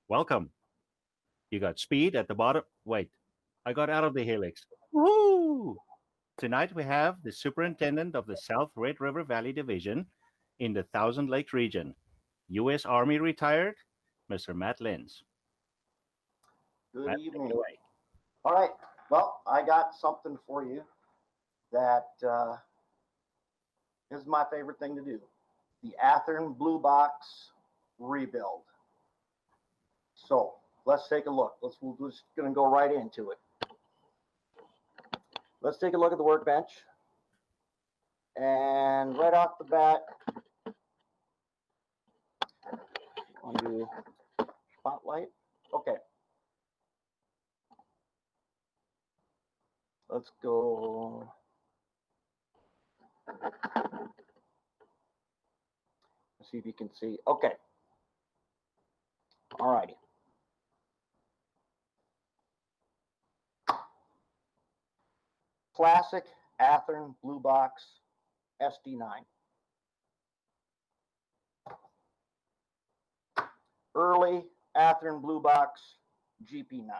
Welcome. You got speed at the bottom. Wait, I got out of the helix. Woo! Tonight we have the superintendent of the South Red River Valley Division in the Thousand Lakes region, U.S. Army retired, Mr. Matt Lentz. Good Matt, take it evening. away. All right. Well, I got something for you that is my favorite thing to do. The Athearn Blue Box rebuild. So let's take a look. We're just going to go right into it. Let's take a look at the workbench. And right off the bat, I'll do spotlight. Okay. Let's go. Let's see if you can see. Okay. All righty. Classic Athearn Blue Box SD9. Early Athearn Blue Box GP9.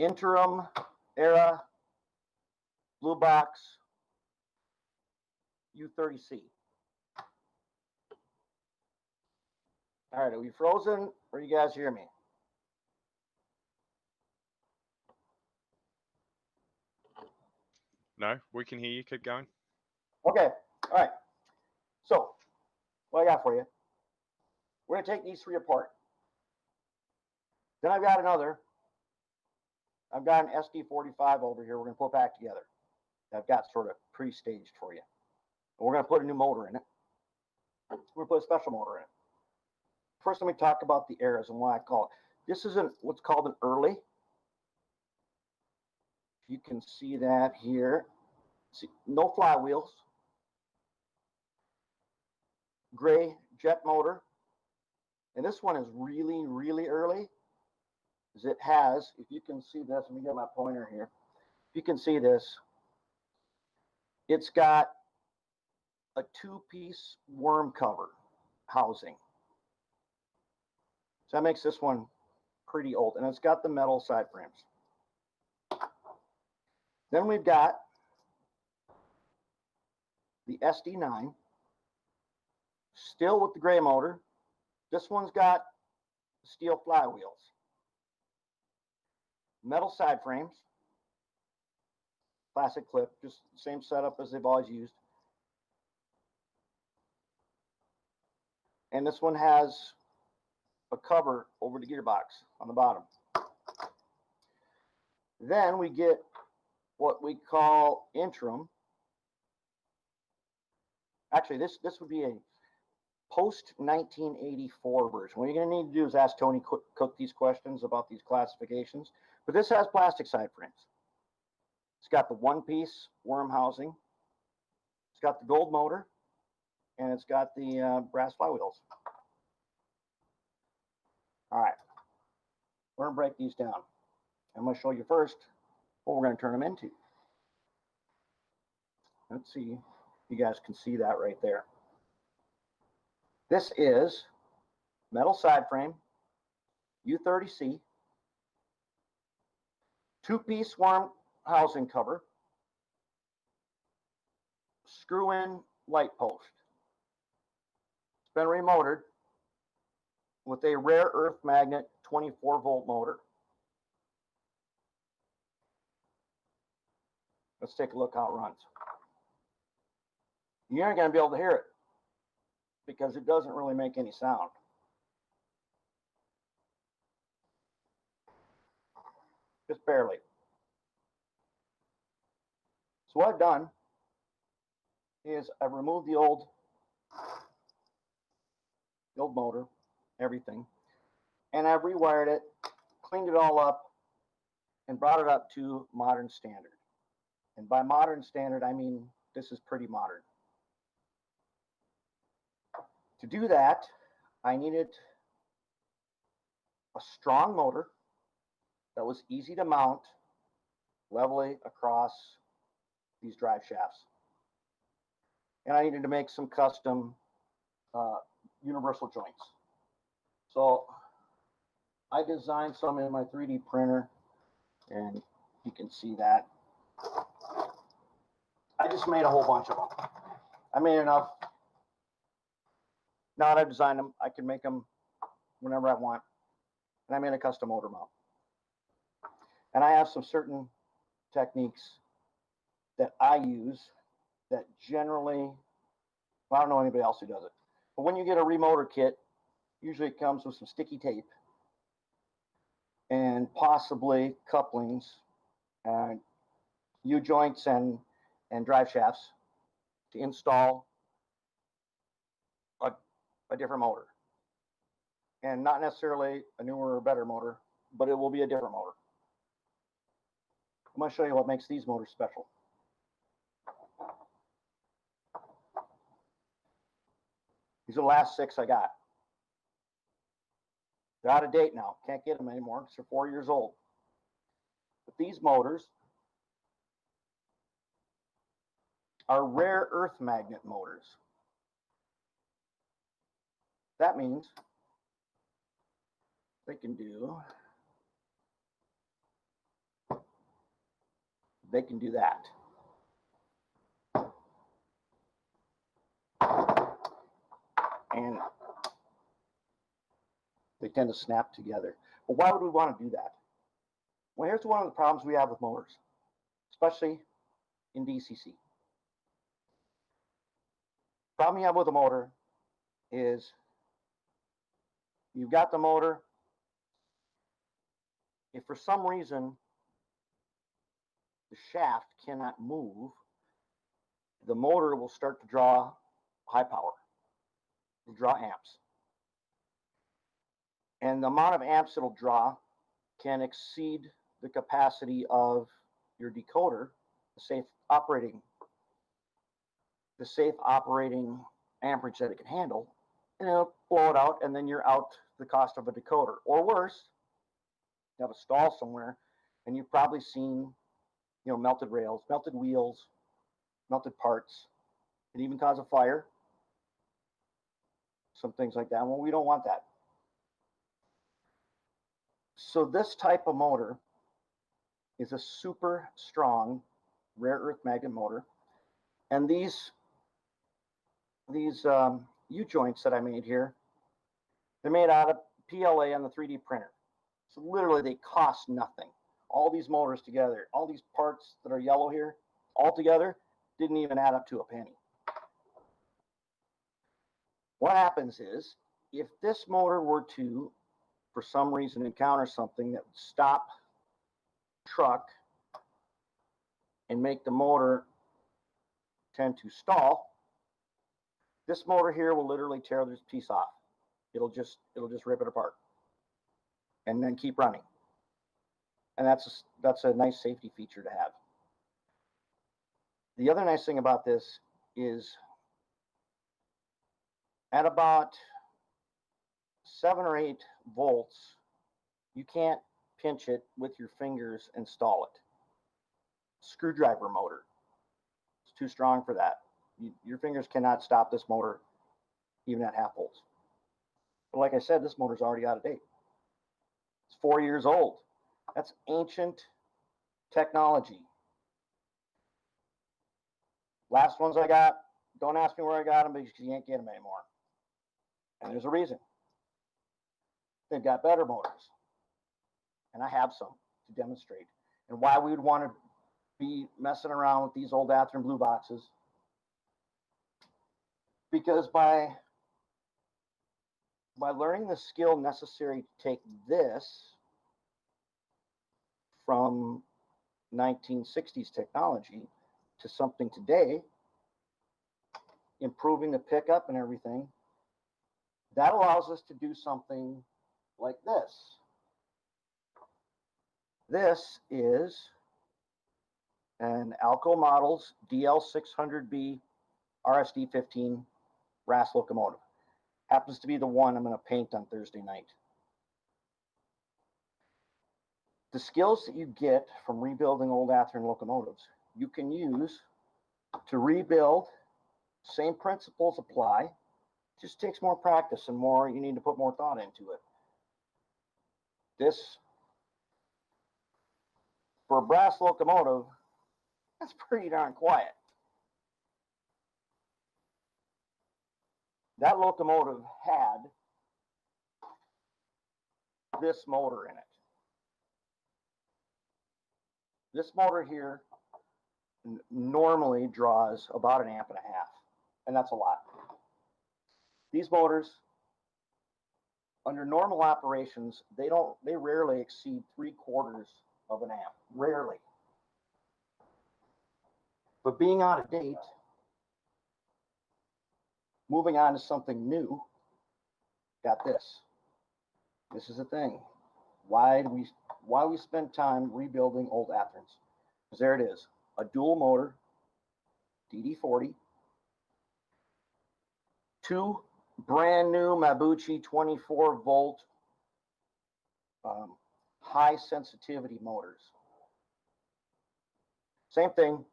Interim era Blue Box U30C. All right, are we frozen or you guys hear me? No, we can hear you. Keep going. Okay, all right. So, what I got for you, we're going to take these three apart. Then I've got an SD45 over here we're going to put back together. I've got sort of pre-staged for you. And we're going to put a new motor in it. We're going to put a special motor in it. First, let me talk about the eras and why I call it. This is what's called an early. You can see that here. See, no flywheels. Gray jet motor. And this one is really, really early. Because it has, if you can see this, let me get my pointer here. If you can see this, it's got a two-piece worm cover housing. So that makes this one pretty old. And it's got the metal side frames. Then we've got the SD9, still with the gray motor. This one's got steel flywheels, metal side frames, plastic clip, just the same setup as they've always used. And this one has a cover over the gearbox on the bottom. Then we get what we call interim. Actually, this would be a post-1984 version. What you're going to need to do is ask Tony Cook these questions about these classifications. But this has plastic side frames. It's got the one-piece worm housing. It's got the gold motor. And it's got the brass flywheels. All right. We're going to break these down. I'm going to show you first what we're going to turn them into. Let's see if you guys can see that right there. This is metal side frame, U30C, two-piece worm housing cover, screw-in light post. It's been remotored with a rare earth magnet 24-volt motor. Let's take a look how it runs. You aren't going to be able to hear it because it doesn't really make any sound. Just barely. So what I've done is I've removed the old motor, everything, and I've rewired it, cleaned it all up, and brought it up to modern standard. And by modern standard, I mean this is pretty modern. To do that, I needed a strong motor that was easy to mount levelly across these drive shafts. And I needed to make some custom universal joints. So I designed some in my 3D printer, and you can see that. I just made a whole bunch of them. I made enough. Now that I've designed them, I can make them whenever I want. And I made a custom motor mount. And I have some certain techniques that I use that generally, well, I don't know anybody else who does it. But when you get a remotor kit, usually it comes with some sticky tape and possibly couplings, U-joints and drive shafts to install a different motor. And not necessarily a newer or better motor, but it will be a different motor. I'm going to show you what makes these motors special. These are the last 6 I got. They're out of date now. Can't get them anymore because they're 4 years old. But these motors are rare earth magnet motors. That means they can do that. And they tend to snap together. But why would we want to do that? Well, here's one of the problems we have with motors, especially in DCC. Problem you have with a motor is you've got the motor. If for some reason the shaft cannot move, the motor will start to draw high power. It'll draw amps. And the amount of amps it'll draw can exceed the capacity of your decoder, the safe operating amperage that it can handle, and it'll blow it out, and then you're out the cost of a decoder. Or worse, you have a stall somewhere, and you've probably seen, melted rails, melted wheels, melted parts. It even cause a fire, some things like that. Well, we don't want that. So this type of motor is a super strong rare earth magnet motor, and these U-joints that I made here, they're made out of PLA on the 3D printer. So literally they cost nothing. All these motors together, all these parts that are yellow here, all together, didn't even add up to a penny. What happens is, if this motor were to, for some reason, encounter something that would stop the truck and make the motor tend to stall, this motor here will literally tear this piece off. It'll just rip it apart and then keep running. And that's a nice safety feature to have. The other nice thing about this is at about 7 or 8 volts, you can't pinch it with your fingers and stall it. Screwdriver motor. It's too strong for that. Your fingers cannot stop this motor even at half volts. But like I said, this motor's already out of date. It's 4 years old. That's ancient technology. Last ones I got, don't ask me where I got them because you can't get them anymore. And there's a reason. They've got better motors. And I have some to demonstrate. And why we would want to be messing around with these old Athearn Blue Boxes. Because by learning the skill necessary to take this from 1960s technology to something today, improving the pickup and everything, that allows us to do something like this. This is an Alco Models DL600B RSD15 RAS locomotive. Happens to be the one I'm going to paint on Thursday night. The skills that you get from rebuilding old Athearn locomotives, you can use to rebuild. Same principles apply just takes more practice and more, you need to put more thought into it. This, for a brass locomotive, that's pretty darn quiet. That locomotive had this motor in it. This motor here normally draws about 1.5 amps, and that's a lot. These motors, under normal operations, they rarely exceed 3/4 of an amp, rarely. But being out of date, moving on to something new, got this. This is the thing. Why we spend time rebuilding old Athearns? Because there it is, a dual motor, DD40, 2 brand new Mabuchi 24-volt high sensitivity motors. Same thing,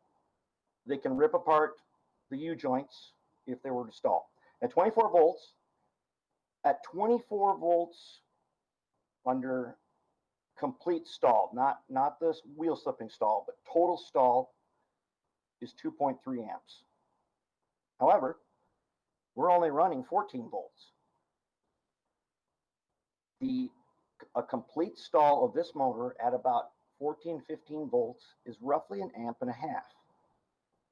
they can rip apart the U-joints if they were to stall. At 24 volts, under complete stall, not this wheel slipping stall, but total stall is 2.3 amps. However, we're only running 14 volts. A complete stall of this motor at about 14, 15 volts is roughly 1.5 amps.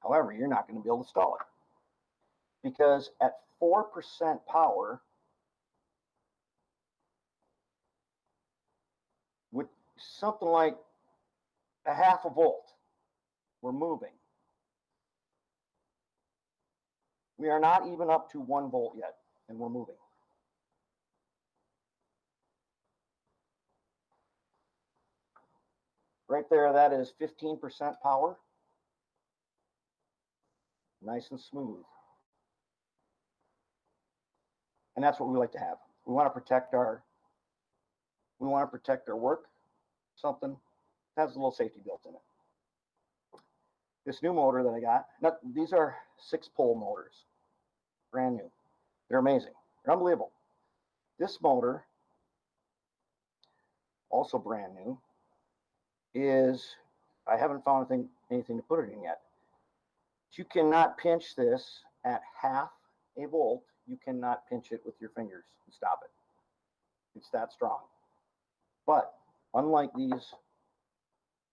However, you're not going to be able to stall it because at 4% power, with something like 0.5 volt, we're moving. We are not even up to 1 volt yet, and we're moving. Right there, that is 15% power. Nice and smooth. And that's what we like to have. We want to protect our work, something that has a little safety built in it. This new motor that I got, these are 6-pole motors, brand new. They're amazing. They're unbelievable. This motor, also brand new, is, I haven't found anything to put it in yet. You cannot pinch this at 0.5 volt. You cannot pinch it with your fingers and stop it. It's that strong. But unlike these,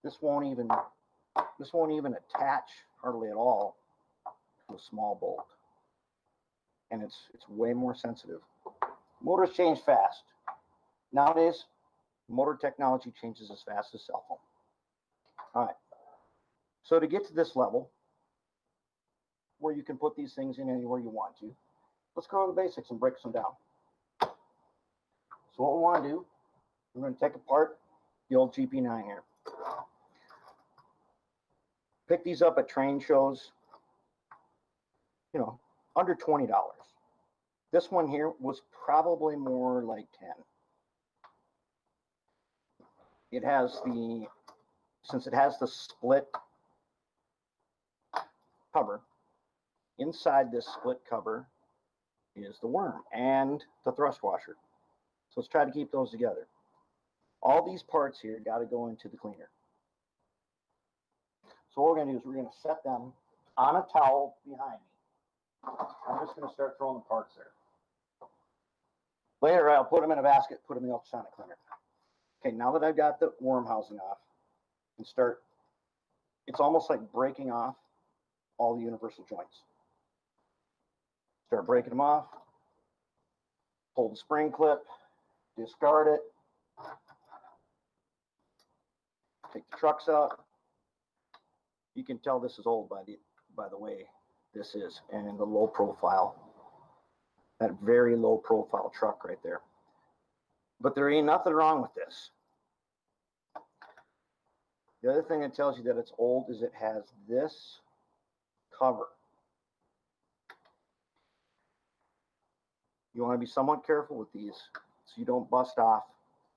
this won't even attach hardly at all to a small bolt. And it's way more sensitive. Motors change fast. Nowadays, motor technology changes as fast as cell phone. All right. So to get to this level, where you can put these things in anywhere you want to, let's go over the basics and break some down. So what we want to do, we're going to take apart the old GP9 here. Pick these up at train shows, under $20. This one here was probably more like 10. Since it has the split cover, inside this split cover is the worm and the thrust washer. So let's try to keep those together. All these parts here got to go into the cleaner. So what we're going to do is we're going to set them on a towel behind me. I'm just going to start throwing the parts there. Later, I'll put them in a basket, put them in the ultrasonic cleaner. Okay, now that I've got the worm housing off, and it's almost like breaking off all the universal joints. Start breaking them off, pull the spring clip, discard it, take the trucks out. You can tell this is old by the way this is, and the low profile, that very low profile truck right there. But there ain't nothing wrong with this. The other thing that tells you that it's old is it has this cover. You want to be somewhat careful with these so you don't bust off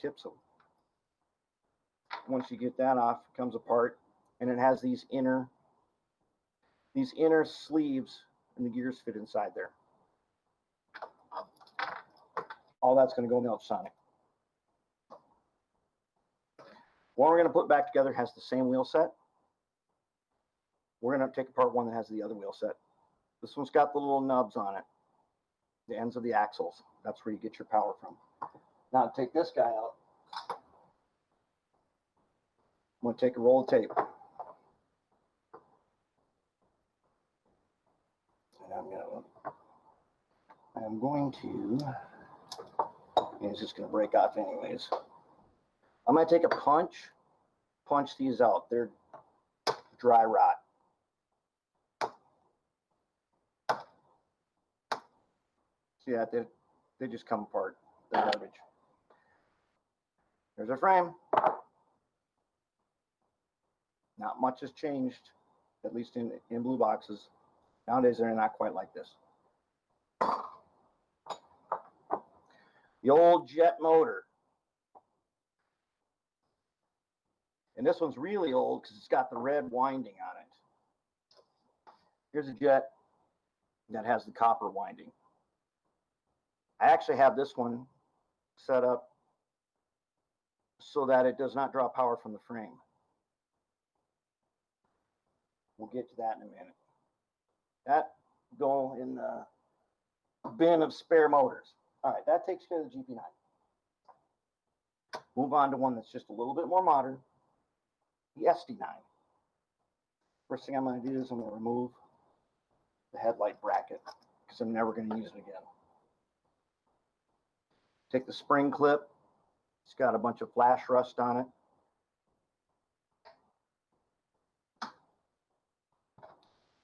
tips of them. Once you get that off, it comes apart, and it has these inner sleeves, and the gears fit inside there. all that's going to go in the ultrasonic. One we're going to put back together has the same wheel set. We're going to take apart one that has the other wheel set. This one's got the little nubs on it, the ends of the axles. That's where you get your power from. Now take this guy out. I'm going to take a roll of tape. And I'm going to, and it's just going to break off anyways. I'm going to take a punch these out. They're dry rot. See that? They just come apart. They're garbage. There's our frame. Not much has changed, at least in blue boxes. Nowadays, they're not quite like this. The old jet motor. And this one's really old because it's got the red winding on it. Here's a jet that has the copper winding. I actually have this one set up so that it does not draw power from the frame. We'll get to that in a minute. That go in the bin of spare motors. All right, that takes care of the GP9. Move on to one that's just a little bit more modern, the SD9. First thing I'm going to do is I'm going to remove the headlight bracket because I'm never going to use it again. Take the spring clip. It's got a bunch of flash rust on it.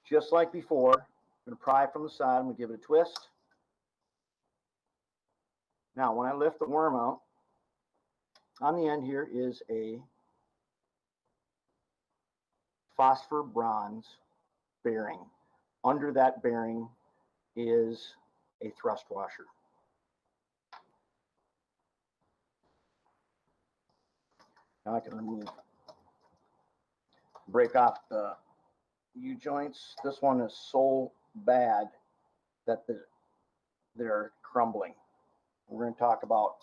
Just like before, I'm going to pry from the side. I'm going to give it a twist. Now, when I lift the worm out, on the end here is a phosphor bronze bearing. Under that bearing is a thrust washer. Now I can break off the U-joints. This one is so bad that they're crumbling. We're going to talk about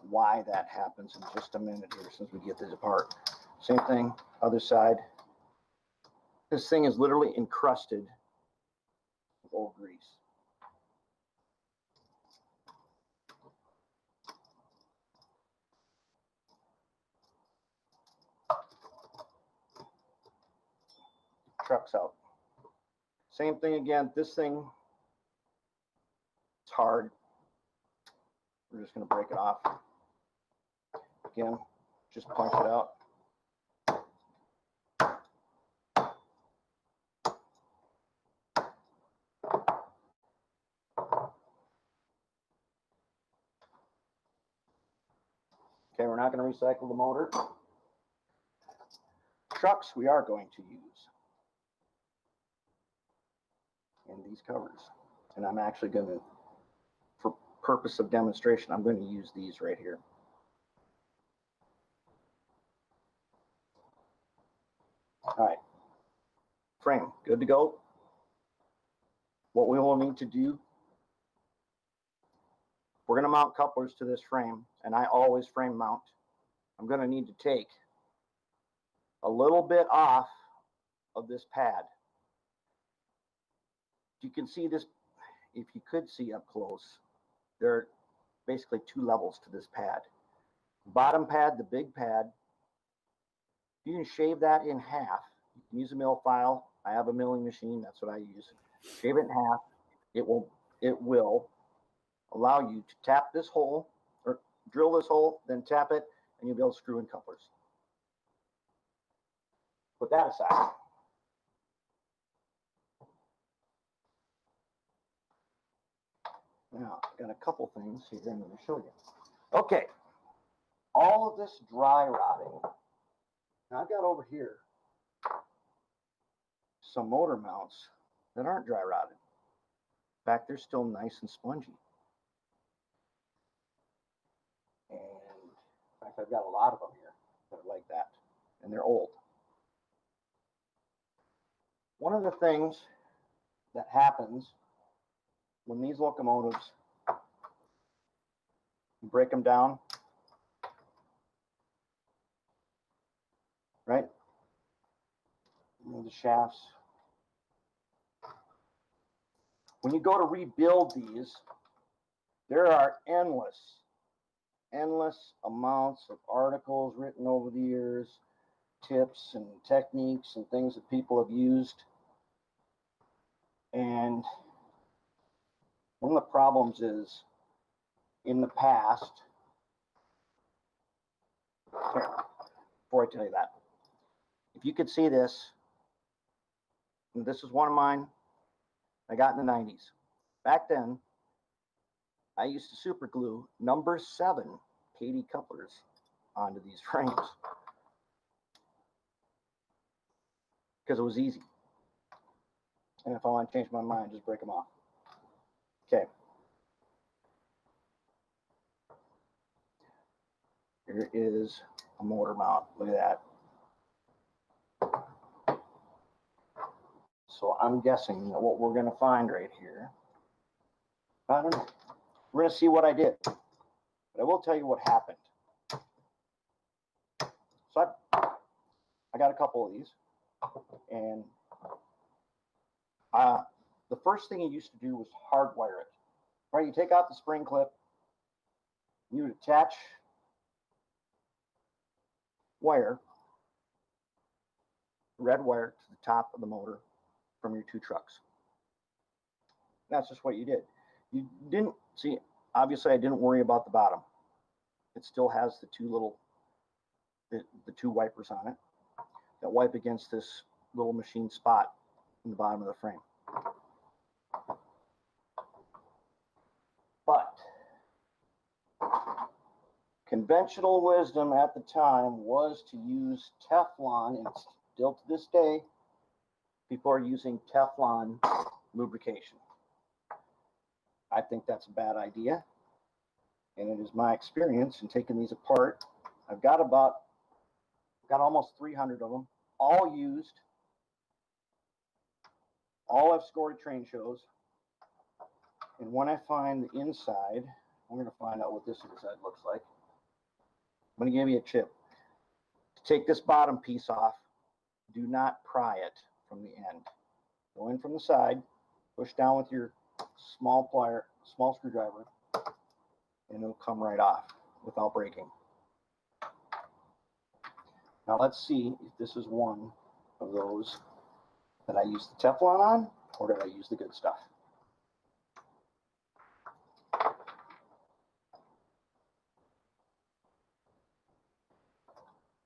why that happens in just a minute here since we get this apart. Same thing, other side. This thing is literally encrusted with old grease. Truck's out. Same thing again. This thing, it's hard. We're just going to break it off. Again, just punch it out. Okay, we're not going to recycle the motor. Trucks we are going to use in these covers. And I'm actually going to, for purpose of demonstration, I'm going to use these right here. All right, frame, good to go. What we will need to do, we're going to mount couplers to this frame, and I always frame mount. I'm going to need to take a little bit off of this pad. You can see this, if you could see up close, there are basically two levels to this pad. Bottom pad, the big pad, you can shave that in half. You can use a mill file. I have a milling machine, that's what I use. Shave it in half. It will allow you to tap this hole, or drill this hole, then tap it, and you'll be able to screw in couplers. Put that aside. Now, I've got a couple things here I'm going to show you. Okay, all of this dry rotting. Now, I've got over here some motor mounts that aren't dry rotted. In fact, they're still nice and spongy. And in fact, I've got a lot of them here that are like that, and they're old. One of the things that happens when these locomotives break them down, right? The shafts. When you go to rebuild these, there are endless amounts of articles written over the years, tips and techniques and things that people have used. And one of the problems is, in the past, here, before I tell you that, if you could see this, and this is one of mine I got in the 90s. Back then, I used to super glue number 7 Katy couplers onto these frames because it was easy. And if I want to change my mind, just break them off. Okay. Here is a motor mount. Look at that. So I'm guessing that what we're going to find right here, I don't know. We're going to see what I did. But I will tell you what happened. So I got a couple of these. And the first thing you used to do was hardwire it. Right? You take out the spring clip. You would attach wire, red wire, to the top of the motor from your 2 trucks. That's just what you did. You didn't see, obviously I didn't worry about the bottom. It still has the 2 little, the 2 wipers on it that wipe against this little machine spot in the bottom of the frame. But conventional wisdom at the time was to use Teflon, and still to this day, people are using Teflon lubrication. I think that's a bad idea, and it is my experience in taking these apart. I've got almost 300 of them, all used, all I've scored at train shows. And when I find the inside, I'm going to find out what this inside looks like. I'm going to give you a tip. To take this bottom piece off, do not pry it from the end. Go in from the side, push down with your small screwdriver, and it'll come right off without breaking. Now let's see if this is one of those that I used the Teflon on, or did I use the good stuff?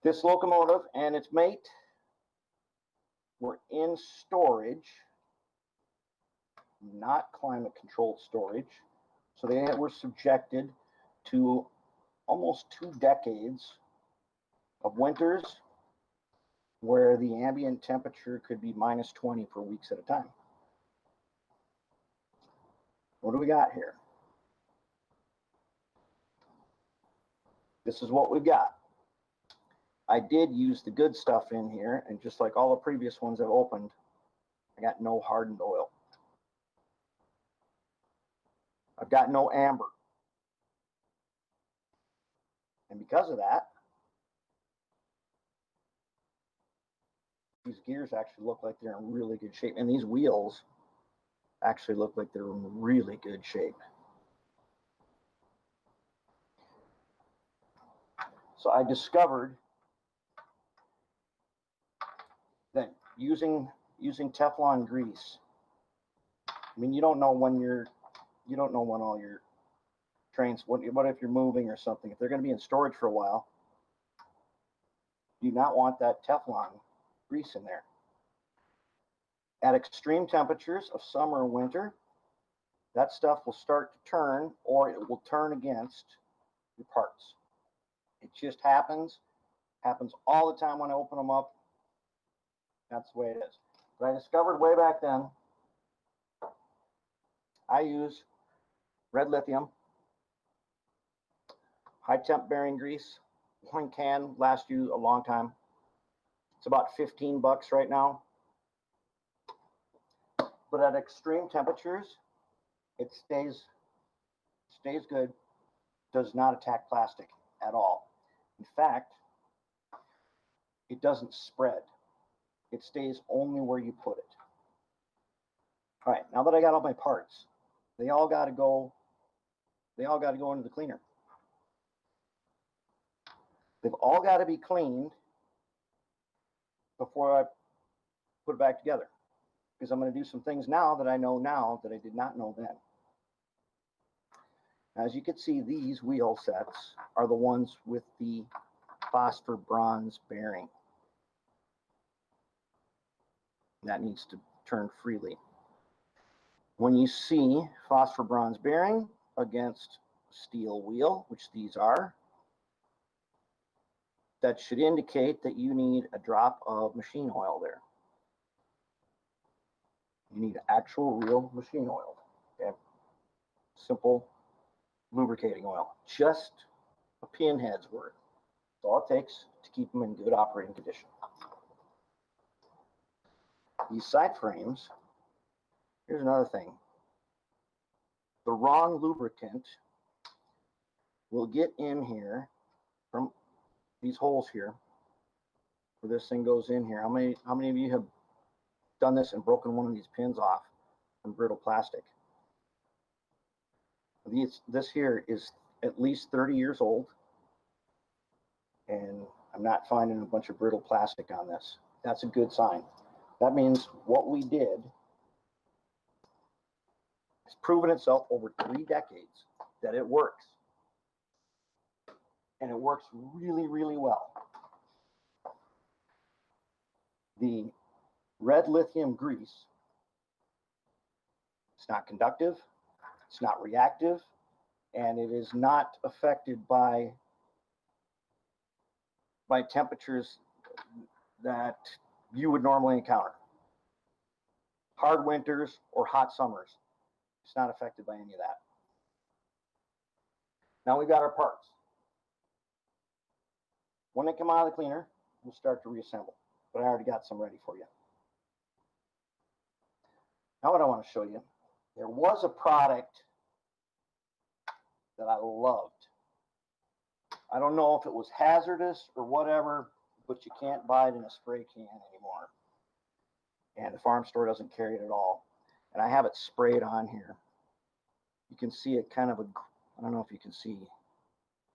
This locomotive and its mate were in storage, not climate controlled storage. So they were subjected to almost 2 decades of winters where the ambient temperature could be -20 for weeks at a time. What do we got here? This is what we've got. I did use the good stuff in here, and just like all the previous ones I've opened, I got no hardened oil. I've got no amber. And because of that, these gears actually look like they're in really good shape. And these wheels actually look like they're in really good shape. So I discovered that using Teflon grease, I mean, you don't know when all your trains, what if you're moving or something, if they're going to be in storage for a while, you do not want that Teflon grease in there. At extreme temperatures of summer and winter, that stuff will start to turn, or it will turn against your parts. It just happens all the time when I open them up. That's the way it is. But I discovered way back then, I use red lithium, high temp bearing grease. One can last you a long time. It's about $15 right now. But at extreme temperatures, it stays good. does not attack plastic at all. In fact, it doesn't spread. It stays only where you put it. All right, now that I got all my parts, they all got to go into the cleaner. They've all got to be cleaned before I put it back together, because I'm going to do some things now that I know now that I did not know then. As you can see, these wheel sets are the ones with the phosphor bronze bearing. That needs to turn freely. When you see phosphor bronze bearing against steel wheel, which these are, that should indicate that you need a drop of machine oil there. You need actual real machine oil. Okay? Simple lubricating oil. Just a pinhead's worth. That's all it takes to keep them in good operating condition. These side frames, here's another thing. The wrong lubricant will get in here from these holes here, where this thing goes in here. How many of you have done this and broken one of these pins off from brittle plastic? This here is at least 30 years old, and I'm not finding a bunch of brittle plastic on this. That's a good sign. That means what we did has proven itself over 3 decades that it works. And it works really, really well. The red lithium grease, it's not conductive, it's not reactive, and it is not affected by temperatures that you would normally encounter. Hard winters or hot summers, it's not affected by any of that. Now we've got our parts. When they come out of the cleaner, we'll start to reassemble, but I already got some ready for you. Now what I want to show you, there was a product that I loved. I don't know if it was hazardous or whatever, but you can't buy it in a spray can anymore. And the farm store doesn't carry it at all. And I have it sprayed on here. You can see it kind of I don't know if you can see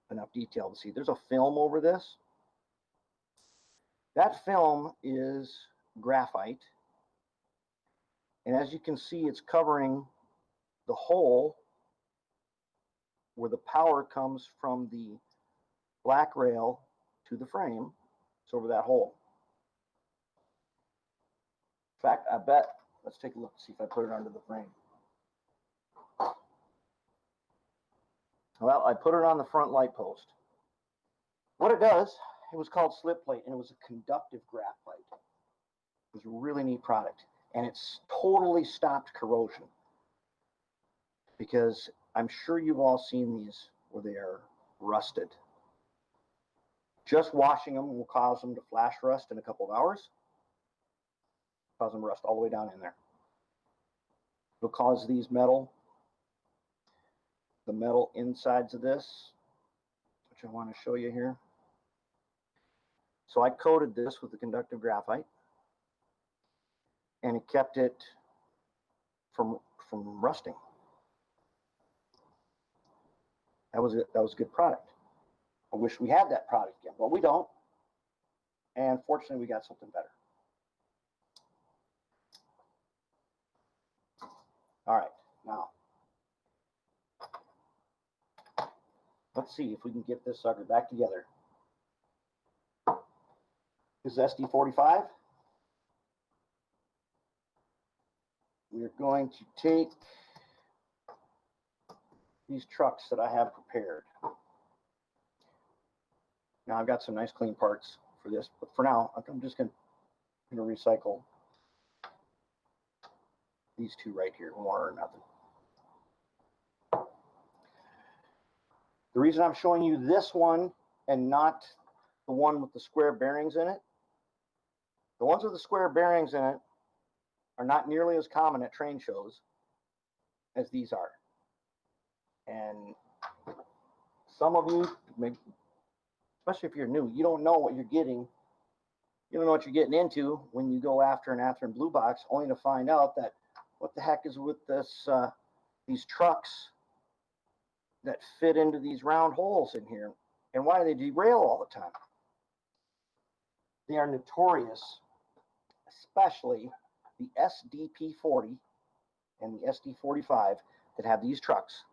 enough detail to see. There's a film over this. That film is graphite. And as you can see, it's covering the hole where the power comes from the black rail to the frame. It's over that hole. In fact, I bet, let's take a look, see if I put it under the frame. Well, I put it on the front light post. What it does, it was called slip plate, and it was a conductive graphite. It was a really neat product, and it's totally stopped corrosion, because I'm sure you've all seen these where they are rusted. Just washing them will cause them to flash rust in a couple of hours. Cause them to rust all the way down in there. It'll cause these the metal insides of this, which I want to show you here. So I coated this with the conductive graphite, and it kept it from rusting. That was a good product. I wish we had that product again, but we don't. And fortunately, we got something better. All right, now let's see if we can get this sucker back together. This is SD45. We're going to take these trucks that I have prepared. Now I've got some nice clean parts for this, but for now, I'm just going to recycle these two right here, one or nothing. The reason I'm showing you this one and not the one with the square bearings in it, the ones with the square bearings in it are not nearly as common at train shows as these are. And some of you, especially if you're new, you don't know what you're getting. You don't know what you're getting into when you go after an Athearn Blue Box, only to find out that what the heck is with this these trucks that fit into these round holes in here, and why they derail all the time. They are notorious, especially the SDP40 and the SD45 that have these trucks,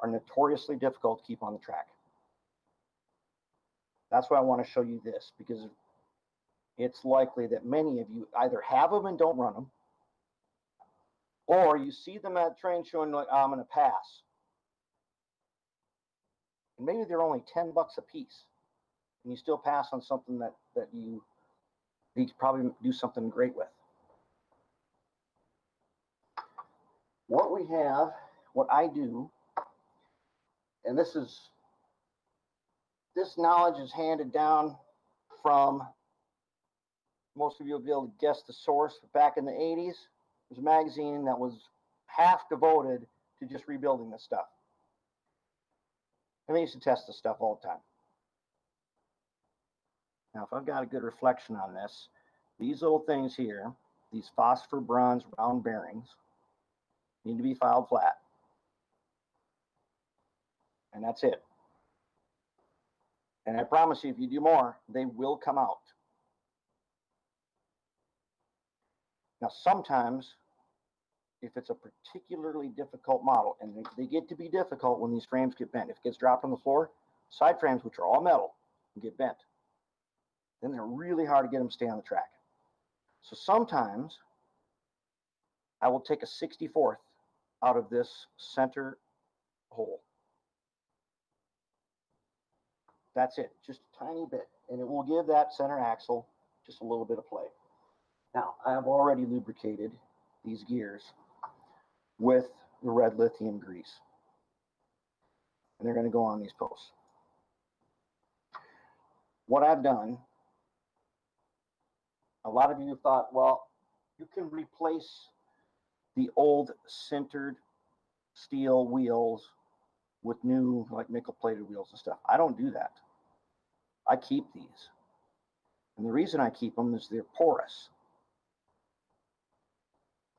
are notoriously difficult to keep on the track. That's why I want to show you this, because it's likely that many of you either have them and don't run them, or you see them at train show and you're like, oh, I'm going to pass. And maybe they're only $10 a piece, and you still pass on something that you could probably do something great with. What we have, what I do, and this knowledge is handed down from, most of you will be able to guess the source. Back in the 80s, there's a magazine that was half devoted to just rebuilding this stuff. And they used to test this stuff all the time. Now, if I've got a good reflection on this, these little things here, these phosphor bronze round bearings, need to be filed flat. And that's it. And I promise you, if you do more, they will come out. Now, sometimes, if it's a particularly difficult model, and they get to be difficult when these frames get bent. If it gets dropped on the floor, side frames, which are all metal, get bent. Then they're really hard to get them to stay on the track. So sometimes I will take a 64th out of this center hole. That's it, just a tiny bit, and it will give that center axle just a little bit of play. Now, I have already lubricated these gears with the red lithium grease, and they're going to go on these posts. What I've done, a lot of you thought, well, you can replace the old sintered steel wheels with new, like, nickel-plated wheels and stuff. I don't do that. I keep these. And the reason I keep them is they're porous.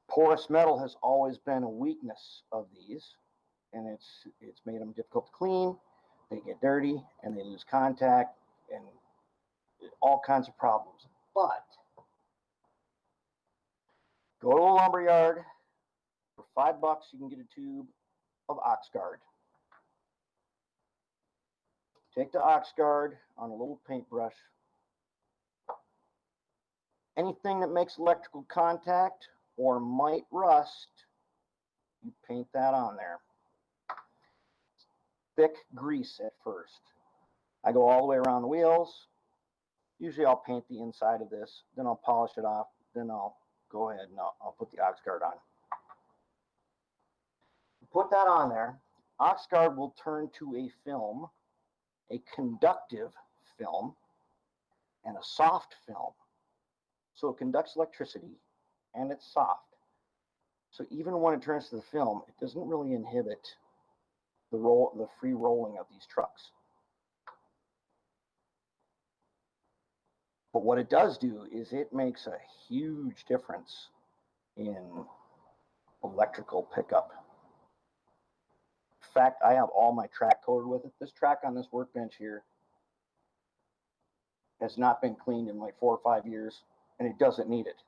Porous metal has always been a weakness of these, and it's made them difficult to clean. They get dirty, and they lose contact, and all kinds of problems. But go to a lumber yard. For $5, you can get a tube of Oxguard. Take the Oxguard on a little paintbrush. Anything that makes electrical contact or might rust, you paint that on there. Thick grease at first. I go all the way around the wheels. Usually I'll paint the inside of this, then I'll polish it off, then I'll go ahead and I'll put the Oxguard on. Put that on there. Oxguard will turn to a film, a conductive film, and a soft film. So it conducts electricity, and it's soft. So even when it turns to the film, it doesn't really inhibit the free rolling of these trucks. But what it does do is it makes a huge difference in electrical pickup. In fact, I have all my track coated with it. This track on this workbench here has not been cleaned in like 4 or 5 years, and it doesn't need it.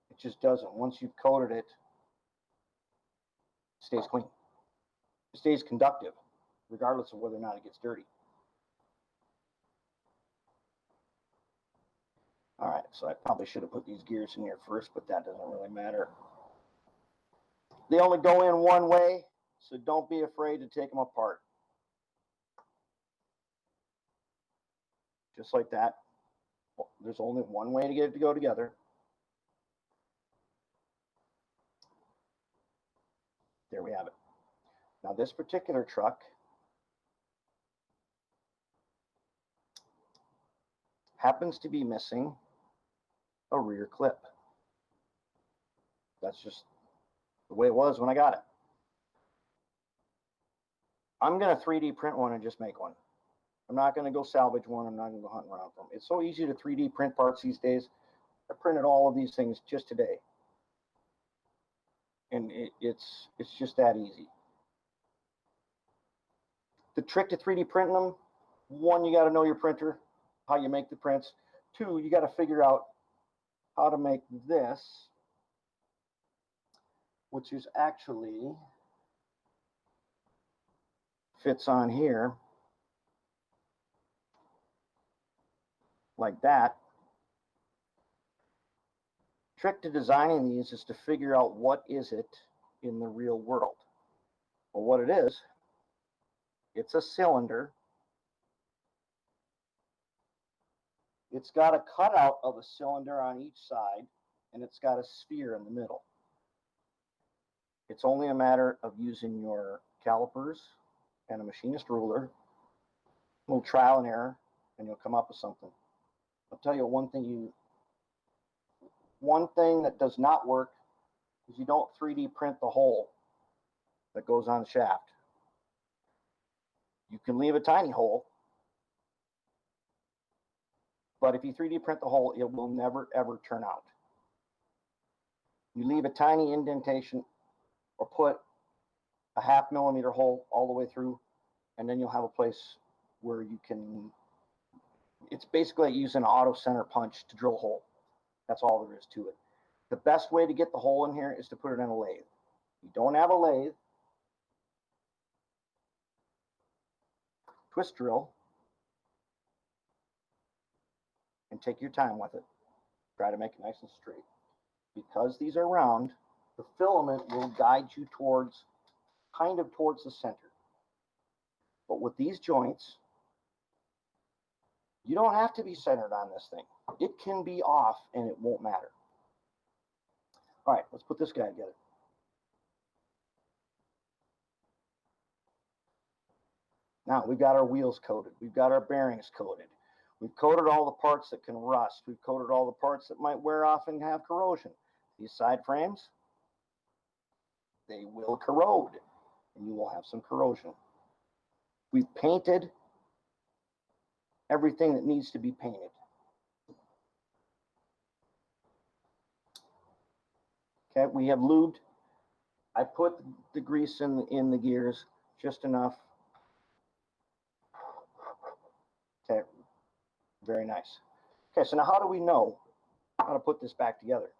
It just doesn't. Once you've coated it, it stays clean. It stays conductive, regardless of whether or not it gets dirty. All right, so I probably should have put these gears in here first, but that doesn't really matter. They only go in one way, so don't be afraid to take them apart. Just like that. There's only one way to get it to go together. There we have it. Now this particular truck happens to be missing a rear clip. That's just the way it was when I got it. I'm going to 3D print one and just make one. I'm not going to go salvage one. I'm not going to go hunting around for them. It's so easy to 3D print parts these days. I printed all of these things just today. And it's just that easy. The trick to 3D printing them, one, you got to know your printer, how you make the prints. Two, you got to figure out how to make this, which is actually fits on here like that. Trick to designing these is to figure out what is it in the real world. Well, what it is, it's a cylinder. It's got a cutout of a cylinder on each side, and it's got a sphere in the middle. It's only a matter of using your calipers and a machinist ruler, a little trial and error, and you'll come up with something. I'll tell you one thing that does not work is you don't 3D print the hole that goes on the shaft. You can leave a tiny hole, but if you 3D print the hole, it will never, ever turn out. You leave a tiny indentation or put a 0.5 millimeter hole all the way through, and then you'll have a place where you can, it's basically like using an auto center punch to drill a hole. That's all there is to it. The best way to get the hole in here is to put it in a lathe. If you don't have a lathe, twist drill and take your time with it. Try to make it nice and straight. Because these are round, the filament will guide you towards, kind of towards the center. But with these joints, you don't have to be centered on this thing. It can be off and it won't matter. All right, let's put this guy together. Now we've got our wheels coated. We've got our bearings coated. We've coated all the parts that can rust. We've coated all the parts that might wear off and have corrosion. These side frames, they will corrode, and you will have some corrosion. We've painted everything that needs to be painted. Okay, we have lubed. I put the grease in the gears just enough. Okay, very nice. Okay, so now how do we know how to put this back together?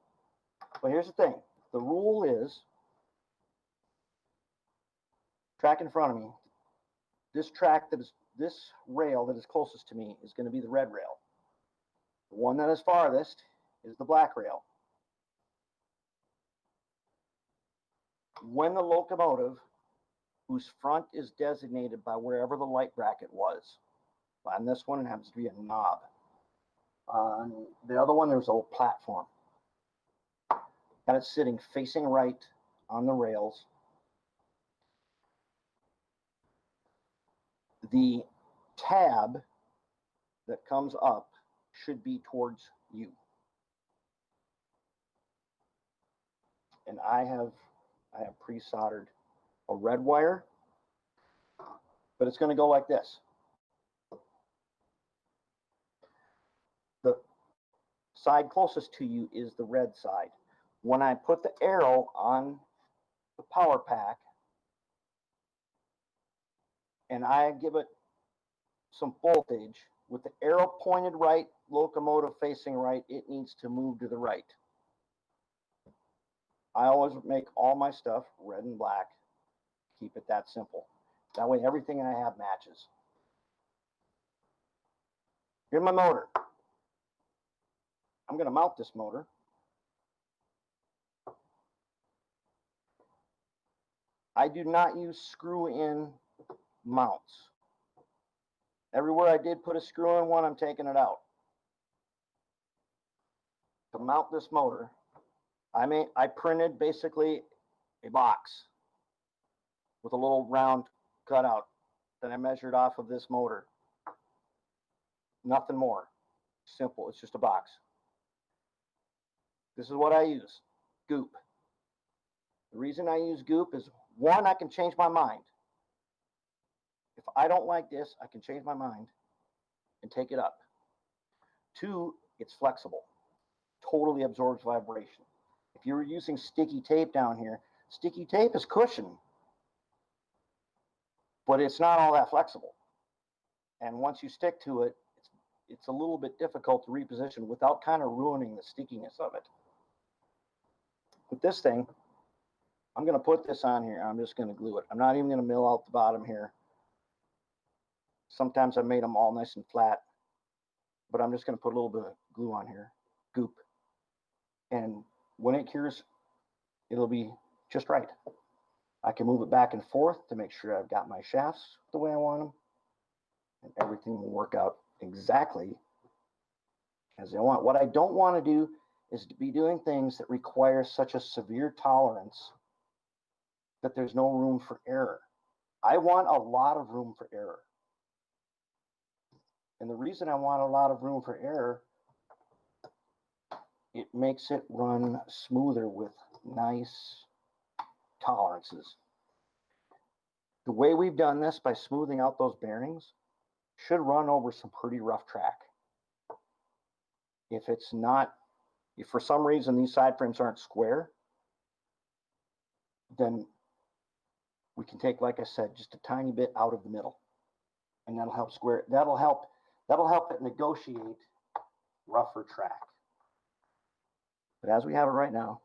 Well, here's the thing. The rule is, track in front of me, this rail that is closest to me is going to be the red rail. The one that is farthest is the black rail. When the locomotive, whose front is designated by wherever the light bracket was, on this one it happens to be a knob. On the other one there's a little platform. Got it sitting facing right on the rails. The tab that comes up should be towards you. And I have pre-soldered a red wire, but it's going to go like this. The side closest to you is the red side. When I put the arrow on the power pack and I give it some voltage, with the arrow pointed right, locomotive facing right, it needs to move to the right. I always make all my stuff red and black. Keep it that simple. That way everything I have matches. Here's my motor. I'm going to mount this motor. I do not use screw-in mounts. Everywhere I did put a screw-in one, I'm taking it out. To mount this motor, I printed basically a box with a little round cutout that I measured off of this motor. Nothing more. Simple. It's just a box. This is what I use. Goop. The reason I use goop is, one, I can change my mind. If I don't like this, I can change my mind and take it up. 2, it's flexible, totally absorbs vibration. If you were using sticky tape down here, sticky tape is cushion, but it's not all that flexible. And once you stick to it, it's a little bit difficult to reposition without kind of ruining the stickiness of it. With this thing, I'm going to put this on here. I'm just going to glue it. I'm not even going to mill out the bottom here. Sometimes I made them all nice and flat, but I'm just going to put a little bit of glue on here, goop. And when it cures, it'll be just right. I can move it back and forth to make sure I've got my shafts the way I want them, and everything will work out exactly as I want. What I don't want to do is to be doing things that require such a severe tolerance that there's no room for error. I want a lot of room for error. And the reason I want a lot of room for error, it makes it run smoother with nice tolerances. The way we've done this by smoothing out those bearings should run over some pretty rough track. If it's not, if for some reason these side frames aren't square, then we can take, like I said, just a tiny bit out of the middle, and that'll help square. That'll help it negotiate rougher track. But as we have it right now,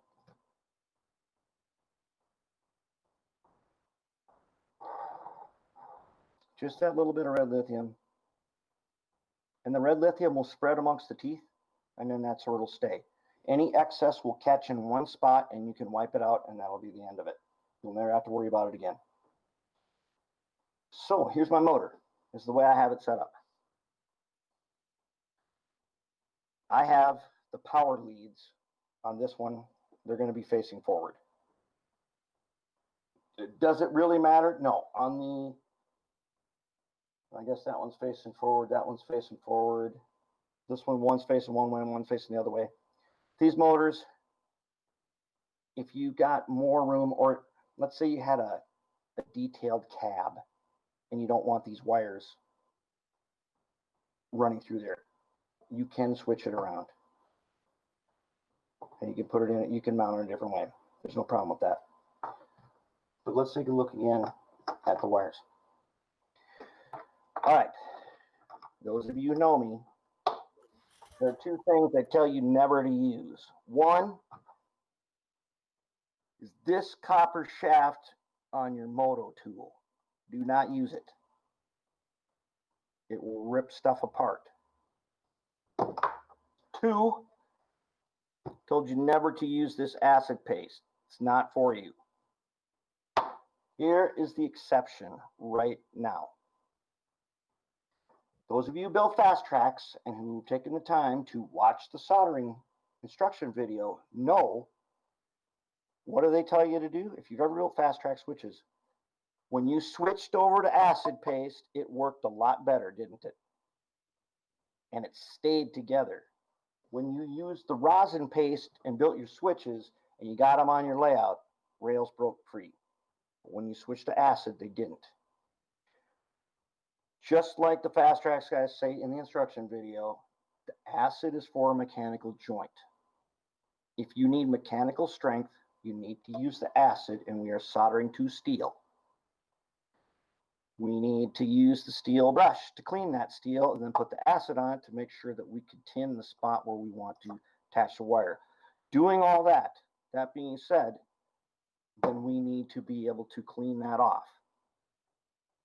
just that little bit of red lithium, and the red lithium will spread amongst the teeth, and then that's where it'll stay. Any excess will catch in one spot, and you can wipe it out, and that'll be the end of it. You'll never have to worry about it again. So here's my motor. This is the way I have it set up. I have the power leads on this one. They're going to be facing forward. Does it really matter? No. On the, I guess that one's facing forward. That one's facing forward. This one's facing one way and one's facing the other way. These motors, if you got more room, or let's say you had a detailed cab and you don't want these wires running through there, you can switch it around. And you can put it in, you can mount it a different way. There's no problem with that. But let's take a look again at the wires. All right, those of you who know me, there are 2 things I tell you never to use. One is this copper shaft on your moto tool. Do not use it. It will rip stuff apart. 2, told you never to use this acid paste. It's not for you. Here is the exception right now. Those of you who build fast tracks and who've taken the time to watch the soldering instruction video know, what do they tell you to do? If you've ever built fast track switches, when you switched over to acid paste, it worked a lot better, didn't it? And it stayed together. When you used the rosin paste and built your switches and you got them on your layout, rails broke free. But when you switched to acid, they didn't. Just like the fast tracks guys say in the instruction video, the acid is for a mechanical joint. If you need mechanical strength, you need to use the acid, and we are soldering to steel. We need to use the steel brush to clean that steel and then put the acid on it to make sure that we can tin the spot where we want to attach the wire. Doing all that, that being said, then we need to be able to clean that off.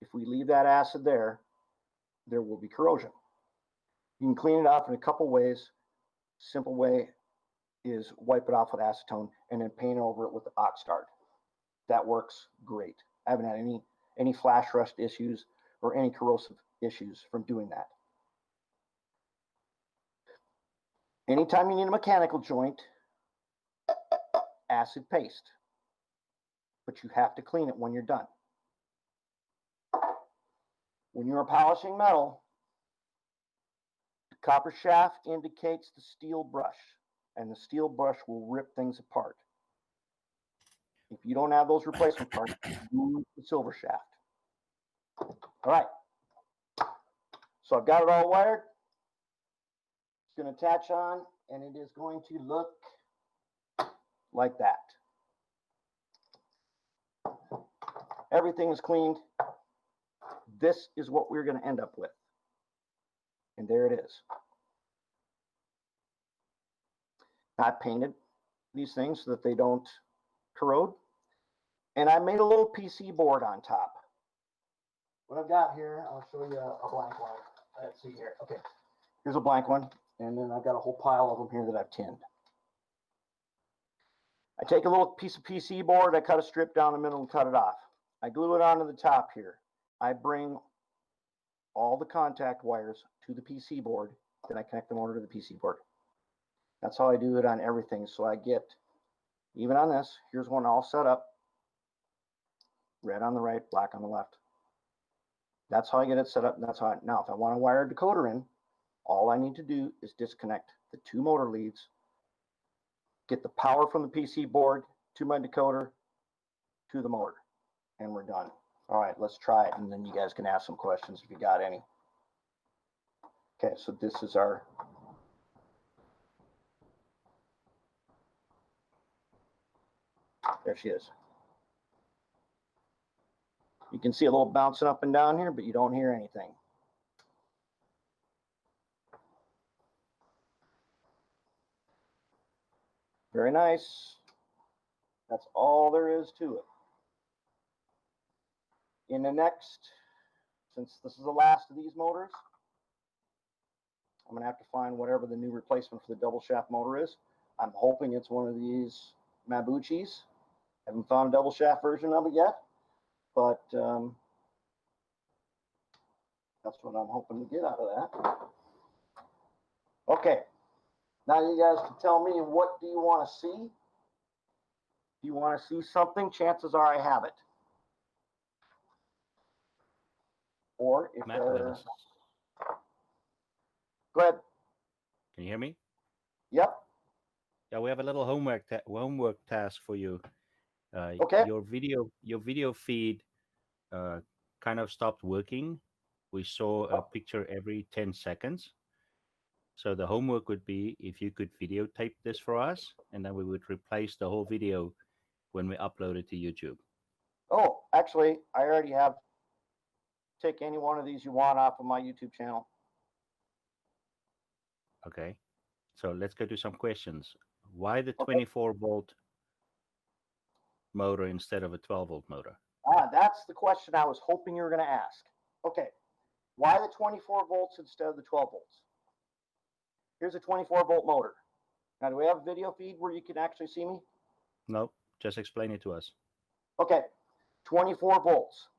If we leave that acid there, there will be corrosion. You can clean it off in a couple ways. Simple way is wipe it off with acetone and then paint over it with the Oxguard. That works great. I haven't had any flash rust issues or any corrosive issues from doing that. Anytime you need a mechanical joint, acid paste, but you have to clean it when you're done. When you are polishing metal, the copper shaft indicates the steel brush, and the steel brush will rip things apart. If you don't have those replacement parts, use the silver shaft. All right. So I've got it all wired. It's going to attach on, and it is going to look like that. Everything is cleaned. This is what we're going to end up with. And there it is. I painted these things so that they don't corrode. And I made a little PC board on top. What I've got here, I'll show you a blank one. Let's see here. Okay, here's a blank one. And then I've got a whole pile of them here that I've tinned. I take a little piece of PC board, I cut a strip down the middle and cut it off. I glue it onto the top here. I bring all the contact wires to the PC board, then I connect the motor to the PC board. That's how I do it on everything. So I get, even on this, here's one all set up. Red on the right, black on the left. That's how I get it set up. And that's how now, if I want to wire a decoder in, all I need to do is disconnect the two motor leads, get the power from the PC board to my decoder to the motor, and we're done. All right, let's try it, and then you guys can ask some questions if you got any. Okay, so this is our there she is. You can see a little bouncing up and down here, but you don't hear anything. Very nice. That's all there is to it. In the next, since this is the last of these motors, I'm going to have to find whatever the new replacement for the double shaft motor is. I'm hoping it's one of these Mabuchis. Haven't found a double shaft version of it yet, but that's what I'm hoping to get out of that. Okay, now you guys can tell me, what do you want to see? If you want to see something, chances are I have it. Or if they're... Go ahead. Can you hear me? Yep. Yeah, we have a little homework task for you. Okay. Your video feed kind of stopped working. We saw a picture every 10 seconds. So the homework would be if you could videotape this for us, and then we would replace the whole video when we upload it to YouTube. Oh, actually, I already have. Take any one of these you want off of my YouTube channel. Okay. So let's go to some questions. Why the 24-volt motor instead of a 12-volt motor? That's the question I was hoping you were going to ask. Okay. Why the 24 volts instead of the 12 volts? Here's a 24-volt motor. Now, do we have a video feed where you can actually see me? No, just explain it to us. Okay. 24 volts.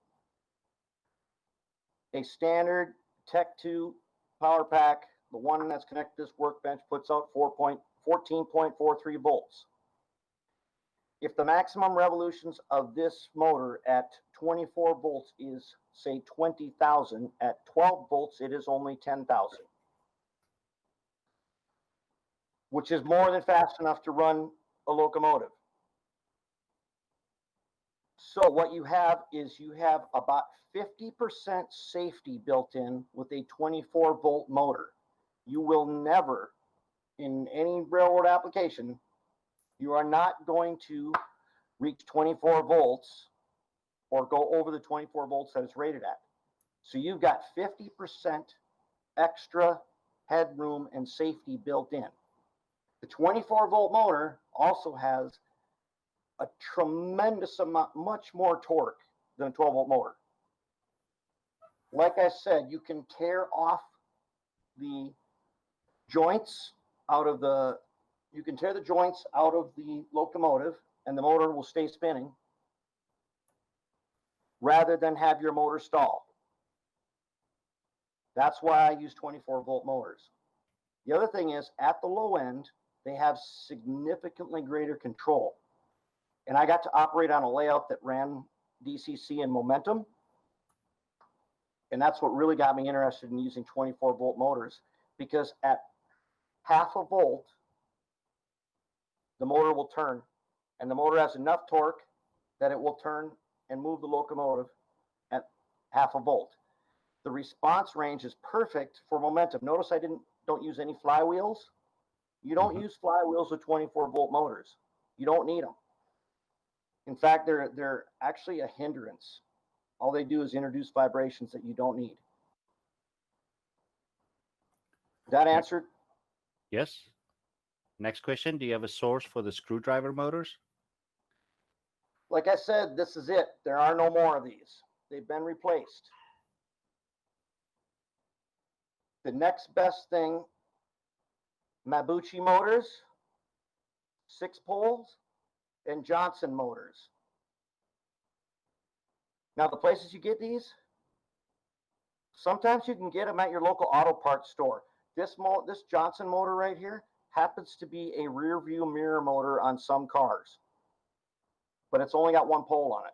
A standard Tech 2 power pack, the one that's connected to this workbench, puts out 14.43 volts. If the maximum revolutions of this motor at 24 volts is, say, 20,000, at 12 volts, it is only 10,000, which is more than fast enough to run a locomotive. So what you have is you have about 50% safety built in with a 24-volt motor. You will never, in any railroad application, you are not going to reach 24 volts or go over the 24 volts that it's rated at. So you've got 50% extra headroom and safety built in. The 24-volt motor also has a tremendous amount, much more torque than a 12-volt motor. Like I said, you can tear off the joints out of the, you can tear the joints out of the locomotive and the motor will stay spinning rather than have your motor stall. That's why I use 24-volt motors. The other thing is, at the low end, they have significantly greater control. And I got to operate on a layout that ran DCC and momentum. And that's what really got me interested in using 24-volt motors, because at half a volt, the motor will turn, and the motor has enough torque that it will turn and move the locomotive at half a volt. The response range is perfect for momentum. Notice I don't use any flywheels. You don't use flywheels with 24-volt motors. You don't need them. In fact, they're actually a hindrance. All they do is introduce vibrations that you don't need. That answered? Yes. Next question, do you have a source for the screwdriver motors? Like I said, this is it. There are no more of these. They've been replaced. The next best thing, Mabuchi motors, 6 poles, and Johnson motors. Now, the places you get these, sometimes you can get them at your local auto parts store. This Johnson motor right here happens to be a rear view mirror motor on some cars, but it's only got 1 pole on it.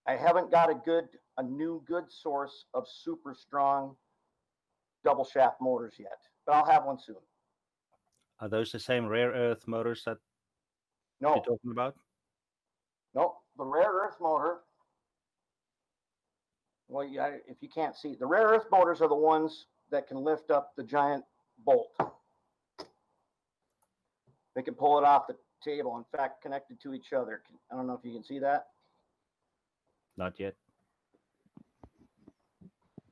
I haven't got a new good source of super strong double shaft motors yet, but I'll have one soon. Are those the same rare earth motors that No, you're talking about? no, the rare earth motor. Well, if you can't see, the rare earth motors are the ones that can lift up the giant bolt. They can pull it off the table. In fact, connected to each other. I don't know if you can see that. Not yet.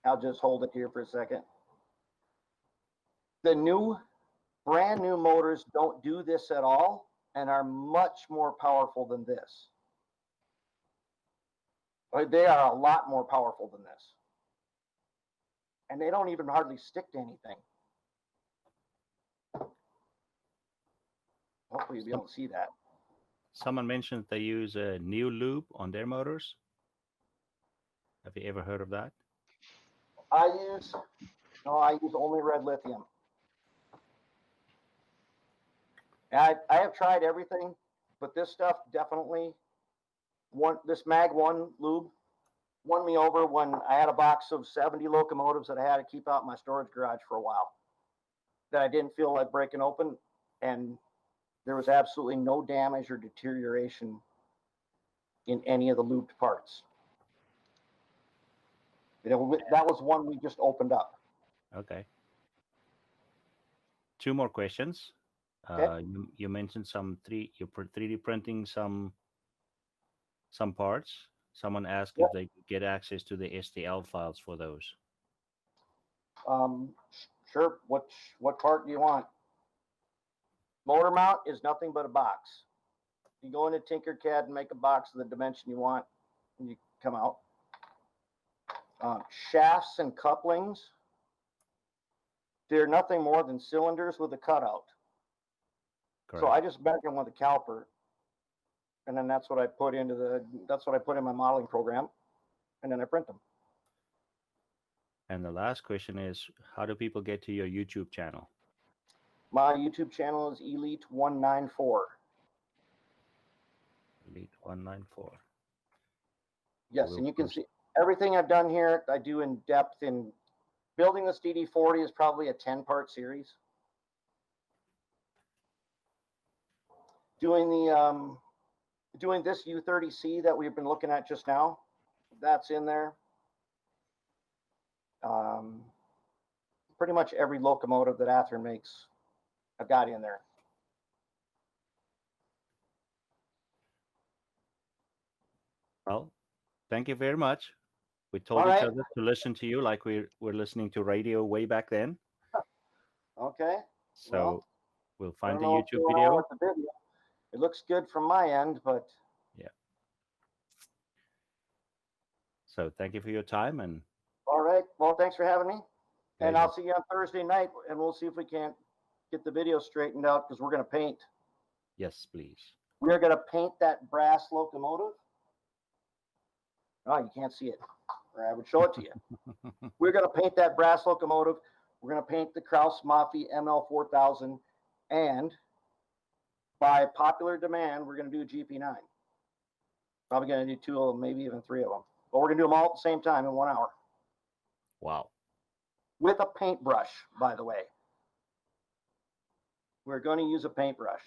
I'll just hold it here for a second. The brand new motors don't do this at all and are much more powerful than this. They are a lot more powerful than this. And they don't even hardly stick to anything. Hopefully you'll be able to see that. Someone mentioned they use a new lube on their motors. Have you ever heard of that? I use only red lithium. I have tried everything, but this stuff definitely this Mag 1 lube won me over when I had a box of 70 locomotives that I had to keep out in my storage garage for a while that I didn't feel like breaking open, and there was absolutely no damage or deterioration in any of the lubed parts. That was one we just opened up. Okay. 2 more questions. Okay. You mentioned you're 3D printing some parts. Someone asked if they could get access to the STL files for those. Sure. What part do you want? Motor mount is nothing but a box. You go into Tinkercad and make a box of the dimension you want, and you come out. Shafts and couplings, they're nothing more than cylinders with a cutout. Correct. So I just measure them with a caliper, and then that's what I put in my modeling program, and then I print them. And the last question is, how do people get to your YouTube channel? My YouTube channel is Elite194. Elite194. Yes, and you can see everything I've done here. I do in depth in building this DD40 is probably a 10-part series. Doing this U30C that we've been looking at just now, that's in there. Pretty much every locomotive that Athearn makes, I've got in there. Well, thank you very much. We told each other to listen to you like we were listening to radio way back then. Okay. So we'll find the YouTube video. It looks good from my end, but yeah. So thank you for your time. And all right. Well, thanks for having me. Pleasure. And I'll see you on Thursday night, and we'll see if we can't get the video straightened out because we're going to paint. Yes, please. We're going to paint that brass locomotive. Oh, you can't see it, or I would show it to you. We're going to paint that brass locomotive. We're going to paint the Kraus Mafia ML4000, and by popular demand, we're going to do a GP9. Probably going to do 2 of them, maybe even 3 of them. But we're going to do them all at the same time in 1 hour. Wow. With a paintbrush, by the way. We're going to use a paintbrush.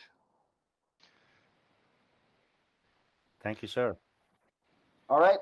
Thank you, sir. All right.